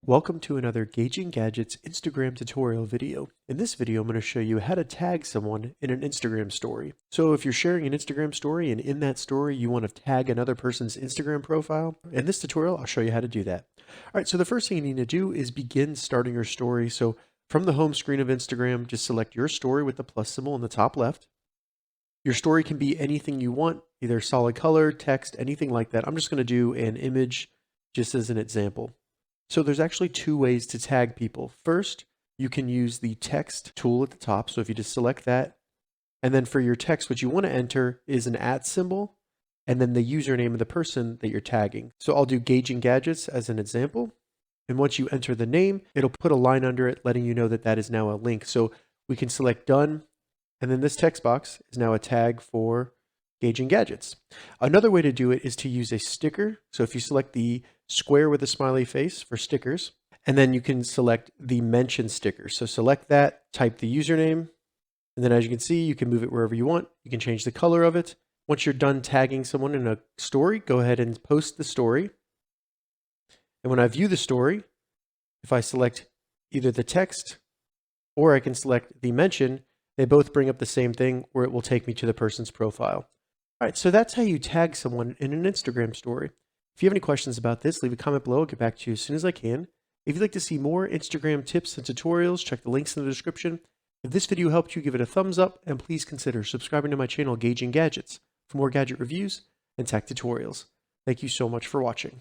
Welcome to another Gauging Gadgets Instagram tutorial video. In this video, I'm going to show you how to tag someone in an Instagram story. So if you're sharing an Instagram story and in that story you want to tag another person's Instagram profile, in this tutorial I'll show you how to do that. All right, so the first thing you need to do is begin starting your story. So from the home screen of Instagram, just select your story with the plus symbol in the top left. Your story can be anything you want, either solid color, text, anything like that. I'm just going to do an image just as an example. So there's actually two ways to tag people. First, you can use the text tool at the top. So if you just select that, and then for your text, what you want to enter is an @ symbol, and then the username of the person that you're tagging. So I'll do Gauging Gadgets as an example. And once you enter the name, it'll put a line under it letting you know that that is now a link. So we can select done, and then this text box is now a tag for Gauging Gadgets. Another way to do it is to use a sticker. So if you select the square with a smiley face for stickers, and then you can select the mention sticker. So select that, type the username, and then as you can see, you can move it wherever you want. You can change the color of it. Once you're done tagging someone in a story, go ahead and post the story. And when I view the story, if I select either the text or I can select the mention, they both bring up the same thing where it will take me to the person's profile. All right, so that's how you tag someone in an Instagram story. If you have any questions about this, leave a comment below. I'll get back to you as soon as I can. If you'd like to see more Instagram tips and tutorials, check the links in the description. If this video helped you, give it a thumbs up, and please consider subscribing to my channel, Gauging Gadgets, for more gadget reviews and tech tutorials. Thank you so much for watching.